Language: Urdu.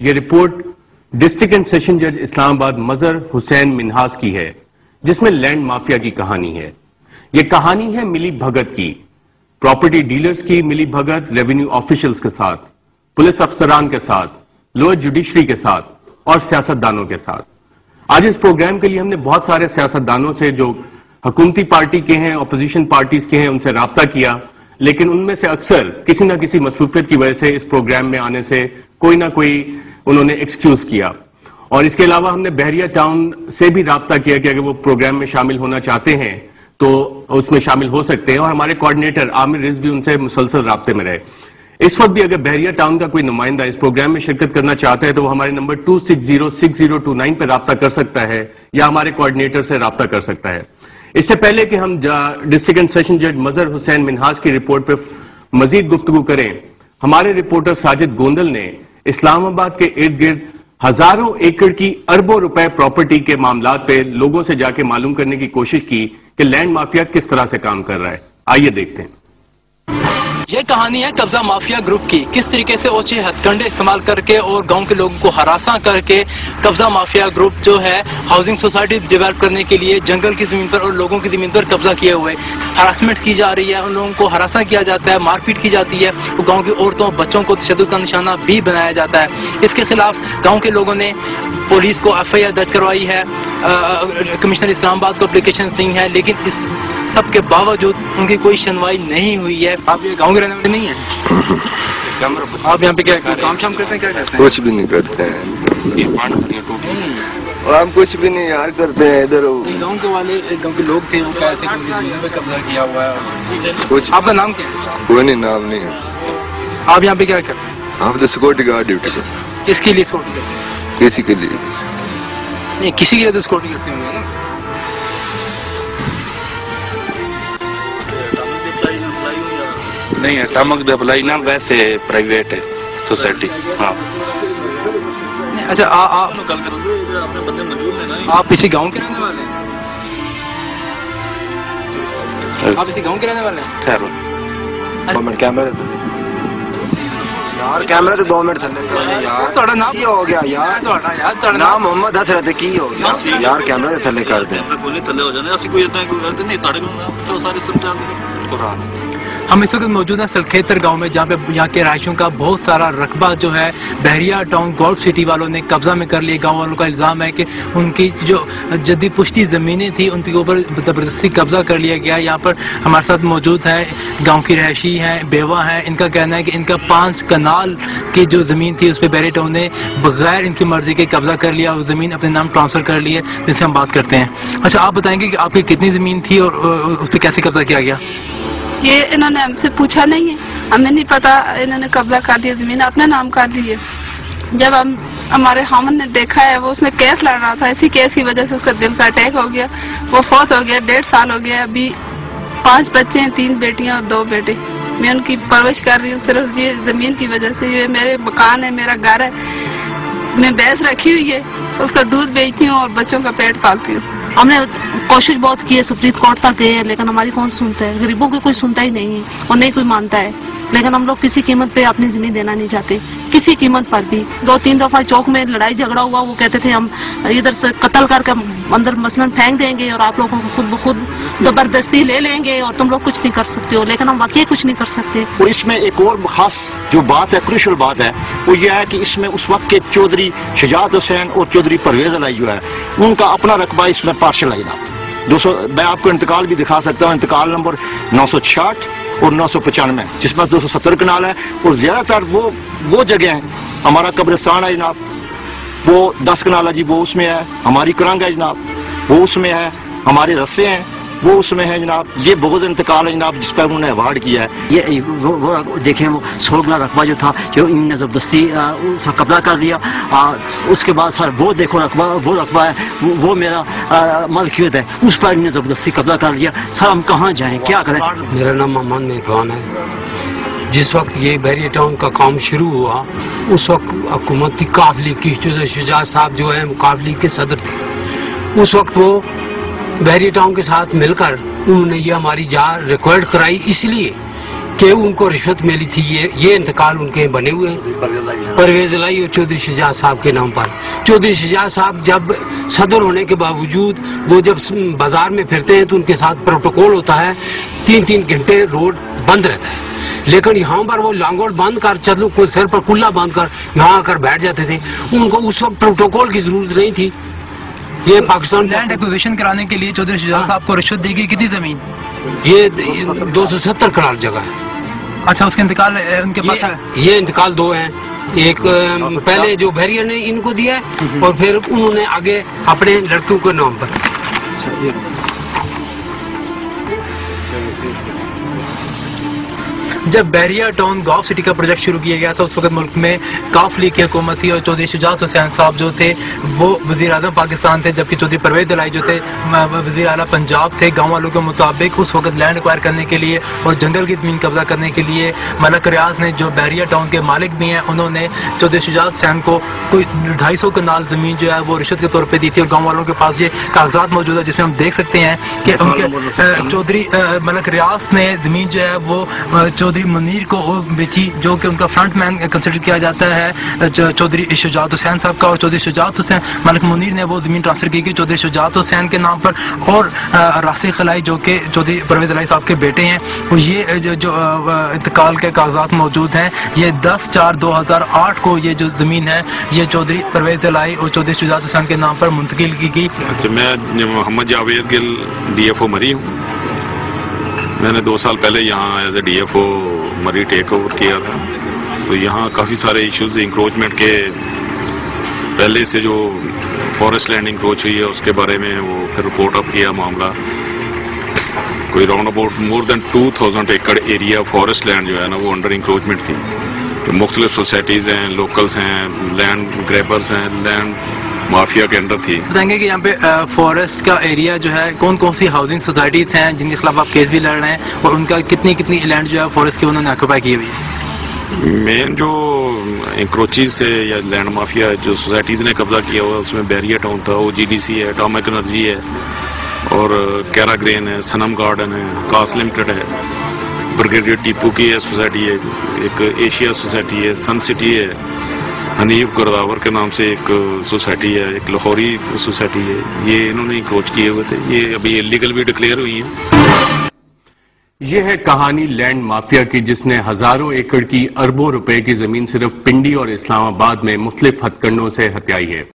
یہ رپورٹ ڈسٹرکٹ اینڈ سیشن جج اسلام آباد مظہر حسین منہاس کی ہے، جس میں لینڈ مافیا کی کہانی ہے۔ یہ کہانی ہے ملی بھگت کی، پراپرٹی ڈیلرز کی ملی بھگت ریونیو آفیشلز کے ساتھ، پولیس افسران کے ساتھ، لوئر جوڈیشری کے ساتھ اور سیاستدانوں کے ساتھ۔ آج اس پروگرام کے لیے ہم نے بہت سارے سیاستدانوں سے جو حکومتی پارٹی کے ہیں، اپوزیشن پارٹیز کے ہیں، ان سے رابطہ کیا، لیکن ان میں سے اکثر کسی نہ کسی مصروفیت کی وجہ سے اس پروگرام میں آنے سے کوئی نہ کوئی انہوں نے ایکسکیوز کیا۔ اور اس کے علاوہ ہم نے بحریہ ٹاؤن سے بھی رابطہ کیا کہ اگر وہ پروگرام میں شامل ہونا چاہتے ہیں تو اس میں شامل ہو سکتے ہیں، اور ہمارے کوارڈینیٹر عامر رضوی ان سے مسلسل رابطے میں رہے۔ اس وقت بھی اگر بحریہ ٹاؤن کا کوئی نمائندہ اس پروگرام میں شرکت کرنا چاہتا ہے تو وہ ہمارے نمبر 2606029 پہ رابطہ کر سکتا ہے یا ہمارے کوارڈینیٹر سے رابطہ کر سکتا ہے۔ اس سے پہلے کہ ہم ڈسٹرکٹ اینڈ سیشن جج مظہر حسین منہاس کی رپورٹ پہ مزید گفتگو کریں، ہمارے رپورٹر ساجد گوندل نے اسلام آباد کے ارد گرد ہزاروں ایکڑ کی اربوں روپے پراپرٹی کے معاملات پہ لوگوں سے جا کے معلوم کرنے کی کوشش کی کہ لینڈ مافیا کس طرح سے کام کر رہا ہے۔ آئیے دیکھتے ہیں۔ یہ کہانی ہے قبضہ مافیا گروپ کی، کس طریقے سے اوچھے ہتھ کنڈے استعمال کر کے اور گاؤں کے لوگوں کو ہراساں کر کے قبضہ مافیا گروپ جو ہے ہاؤسنگ سوسائٹیز ڈیولپ کرنے کے لیے جنگل کی زمین پر اور لوگوں کی زمین پر قبضہ کیے ہوئے ہراسمنٹ کی جا رہی ہے، ان لوگوں کو ہراساں کیا جاتا ہے، مار پیٹ کی جاتی ہے، گاؤں کی عورتوں بچوں کو تشدد کا نشانہ بھی بنایا جاتا ہے۔ اس کے خلاف گاؤں کے لوگوں نے پولیس کو FIR درج کروائی ہے، کمشنر اسلام آباد کو اپلیکیشن دی ہے، لیکن اس سب کے باوجود ان کی کوئی سنوائی نہیں ہوئی ہے۔ آپ یہ گاؤں کے رہنے والے نہیں ہیں؟ آپ یہاں پہ کیا کام شام کرتے ہیں؟ کیا کرتے ہیں؟ کچھ بھی نہیں کرتے ہیں، ہم کچھ بھی نہیں یار کرتے ہیں۔ ادھر گاؤں کے والے گاؤں کے لوگ تھے، وہ کیسے زمینوں پہ قبضہ کیا ہوا ہے؟ کچھ آپ کا نام کیا ہے؟ کوئی نہیں، نام نہیں ہے۔ آپ یہاں پہ کیا کرتے ہیں؟ آپ تو سیکورٹی گارڈ ڈیوٹی کرتے کس کے لیے سیکورٹی کرتے ہیں؟ ہیں، کسی کے لیے نہیں، کسی کے لیے تو سیکورٹی کرتے ہوں گے نا۔ نہیں ہے ٹامک دے اپلائی نا، ویسے پرائیویٹ ہے سوسائٹی۔ ہاں اچھا، آپ اسی گاؤں کے رہنے والے ہیں؟ آپ اسی گاؤں کے رہنے والے ہیں؟ ٹھہرو یار کیمرے تو 2 منٹ تھلے تھوڑا نام کی ہو گیا یار، نام محمد حسرت کی ہو گیا یار، کیمرے تو تھلے کر دیں۔ تھلے ہو جانے، ایسی کوئی غلطی نہیں، تاڑے کو سارے سمجھا قرآن۔ ہم اس وقت موجود ہیں سلکھیتر گاؤں میں، جہاں پہ یہاں کے رہائشیوں کا بہت سارا رقبہ جو ہے بحریہ ٹاؤن گولف سٹی والوں نے قبضہ میں کر لیا۔ گاؤں والوں کا الزام ہے کہ ان کی جو جدید پشتی زمینیں تھیں ان کے اوپر زبردستی قبضہ کر لیا گیا۔ یہاں پر ہمارے ساتھ موجود ہے گاؤں کی رہائشی ہیں، بیوہ ہیں، ان کا کہنا ہے کہ ان کا 5 کنال کی جو زمین تھی اس پہ بحریہ ٹاؤن نے بغیر ان کی مرضی کے قبضہ کر لیا اور زمین اپنے نام ٹرانسفر کر لی ہے، جن سے ہم بات کرتے ہیں۔ اچھا، آپ بتائیں گے کہ آپ کی کتنی زمین تھی اور اس پہ کیسے قبضہ کیا گیا؟ یہ انہوں نے ہم سے پوچھا نہیں ہے، ہمیں نہیں پتا، انہوں نے قبضہ کر لیا، زمین اپنے نام کر لی ہے۔ جب ہمارے خامن نے دیکھا ہے، وہ اس نے کیس لڑ رہا تھا، اسی کیس کی وجہ سے اس کا دل کا اٹیک ہو گیا، وہ فوت ہو گیا، 1.5 سال ہو گیا۔ ابھی 5 بچے ہیں، 3 بیٹیاں اور 2 بیٹے۔ میں ان کی پرورش کر رہی ہوں صرف یہ زمین کی وجہ سے۔ یہ میرے مکان ہے، میرا گھر ہے، میں بھینس رکھی ہوئی ہے، اس کا دودھ بیچتی ہوں اور بچوں کا پیٹ پالتی ہوں۔ ہم نے کوشش بہت کی ہے، سپریم کورٹ تک گئے ہیں، لیکن ہماری کون سنتا ہے؟ غریبوں کی کوئی سنتا ہی نہیں ہے اور نہیں کوئی مانتا ہے۔ لیکن ہم لوگ کسی قیمت پہ اپنی زمین دینا نہیں چاہتے، کسی قیمت پر بھی۔ 2-3 دفعہ چوک میں لڑائی جھگڑا ہوا، وہ کہتے تھے ہم ادھر سے قتل کر کے اندر مثلاً پھینک دیں گے اور آپ لوگوں کو خود بخود زبردستی لے لیں گے اور تم لوگ کچھ نہیں کر سکتے ہو، لیکن ہم واقعی کچھ نہیں کر سکتے۔ اور اس میں ایک اور خاص جو بات ہے، کروشل بات ہے، وہ یہ ہے کہ اس میں اس وقت کے چودھری شجاعت حسین اور چودھری پرویز علی جو ہے، ان کا اپنا رقبہ اس میں پارشل ہے۔ میں آپ کو انتقال بھی دکھا سکتا ہوں، انتقال نمبر 966 اور 995، جس میں 270 کنال ہے، اور زیادہ تر وہ جگہ ہیں۔ ہمارا قبرستان ہے جناب، وہ 10 کنال ہے جی، وہ اس میں ہے۔ ہماری کرنگ ہے جناب، وہ اس میں ہے۔ ہمارے رسے ہیں، وہ اس میں ہے جناب۔ یہ بغض انتقال ہے جناب، جس پر انہوں نے ایوارڈ کیا ہے۔ یہ وہ دیکھیں، وہ 100 گنا رقبہ جو تھا، جو ان نے زبردستی قبضہ کر دیا۔ اس کے بعد سر وہ دیکھو رقبہ، وہ رقبہ ہے، وہ میرا ملکیت ہے، اس پر ان نے زبردستی قبضہ کر لیا۔ سر ہم کہاں جائیں، کیا کریں؟ میرا نام محمد مہربان ہے۔ جس وقت یہ بحریہ ٹاؤن کا کام شروع ہوا، اس وقت حکومتی قافلے کی شجاع صاحب جو ہیں قافلے کے صدر تھے، اس وقت وہ بحریہ ٹاؤن کے ساتھ مل کر انہوں نے یہ ہماری جا ریکوائرڈ کرائی، اس لیے کہ ان کو رشوت ملی تھی. یہ انتقال ان کے بنے ہوئے ہیں پرویز الہی اور چودھری شجاعت صاحب کے نام پر. چودھری شجاعت صاحب جب صدر ہونے کے باوجود وہ جب بازار میں پھرتے ہیں تو ان کے ساتھ پروٹوکول ہوتا ہے, 3 گھنٹے روڈ بند رہتا ہے, لیکن یہاں پر وہ لانگوٹ باندھ کر چلو کو سر پر کلا باندھ کر یہاں آ کر بیٹھ جاتے تھے. ان کو اس وقت پروٹوکول کی ضرورت نہیں تھی. یہ پاکستان لینڈ ایکوزیشن کرانے کے لیے چودھری شجاعت صاحب کو رشوت دی گئی. کتنی زمین؟ یہ 270 کنال جگہ ہے. اچھا, اس کے انتقال ان کے پاس ہے؟ یہ انتقال 2 ہیں. ایک پہلے جو بحریہ نے ان کو دیا ہے اور پھر انہوں نے آگے اپنے لڑکیوں کے نام پر. جب بحریہ ٹاؤن گاؤں سٹی کا پروجیکٹ شروع کیا گیا تھا اس وقت ملک میں کاف لیگ کی حکومت تھی اور چودھری شجاعت حسین صاحب جو تھے وہ وزیر اعظم پاکستان تھے, جبکہ چودھری پرویز الہی جو تھے وزیر اعلیٰ پنجاب تھے. گاؤں والوں کے مطابق اس وقت لینڈ ایکوائر کرنے کے لیے اور جنگل کی زمین قبضہ کرنے کے لیے ملک ریاض نے, جو بحریہ ٹاؤن کے مالک بھی ہیں, انہوں نے چودھری شجاعت حسین کو کوئی 250 کنال زمین جو ہے وہ رشوت کے طور پہ دی تھی. اور گاؤں والوں کے پاس یہ کاغذات موجود ہے جس میں ہم دیکھ سکتے ہیں کہ ان کے چودھری ملک ریاض نے زمین جو ہے وہ چودھری منیر کو بیچی, جو کہ ان کا فرنٹ مین کنسیڈر کیا جاتا ہے چودھری شجاعت حسین صاحب کا. اور چودھری شجاعت حسین ملک منیر نے وہ زمین ٹرانسفر کی چودھری شجاعت حسین کے نام پر. اور راسخ الہی جو کہ چودھری پرویز الہی صاحب کے بیٹے ہیں, یہ جو انتقال کے کاغذات موجود ہیں, یہ 10/4/2008 کو یہ جو زمین ہے یہ چودھری پرویز الہی اور چودھری شجاعت حسین کے نام پر منتقل کی گئی. اچھا, میں محمد جاوید گل DFO مری ہوں. میں نے 2 سال پہلے یہاں as a DFO Murree take over کیا تھا. تو یہاں کافی سارے ایشوز انکروچمنٹ کے, پہلے سے جو فارسٹ لینڈ انکروچ ہوئی ہے اس کے بارے میں وہ پھر رپورٹ اپ کیا معاملہ. کوئی round about more than 2000 acre area forest land جو ہے نا وہ انڈر انکروچمنٹ تھی. کہ مختلف سوسائٹیز ہیں, لوکلز ہیں, لینڈ گریبرز ہیں, لینڈ مافیا کے اندر تھی. بتائیں گے کہ یہاں پہ فارسٹ کا ایریا جو ہے کون کون سی ہاؤسنگ سوسائٹیز ہیں جن کے خلاف آپ کیس بھی لڑ رہے ہیں, اور ان کا کتنی لینڈ جو ہے فارسٹ کی انہوں نے آکوپائی کی ہوئی ہے؟ مین جو انکروچیز سے یا لینڈ مافیا جو سوسائٹیز نے قبضہ کیا ہوا اس میں بحریہ ٹاؤن تھا, OGDC ہے, اٹامک انرجی ہے, اور کیرا گرین ہے, سنم گارڈن ہے, کاس لمیٹڈ ہے, بریگیڈیئر ٹیپو کی ہے سوسائٹی ہے, ایک ایشیا سوسائٹی ہے, سن سٹی ہے, حنیف گرداور کے نام سے ایک سوسائٹی ہے, ایک لاہوری سوسائٹی ہے. یہ انہوں نے انکروچ کیے ہوئے تھے. یہ ابھی انلیگل بھی ڈکلیئر ہوئی ہیں. یہ ہے کہانی لینڈ مافیا کی جس نے ہزاروں ایکڑ کی اربوں روپے کی زمین صرف پنڈی اور اسلام آباد میں مختلف ہتھ کنڈوں سے ہتھیائی ہے.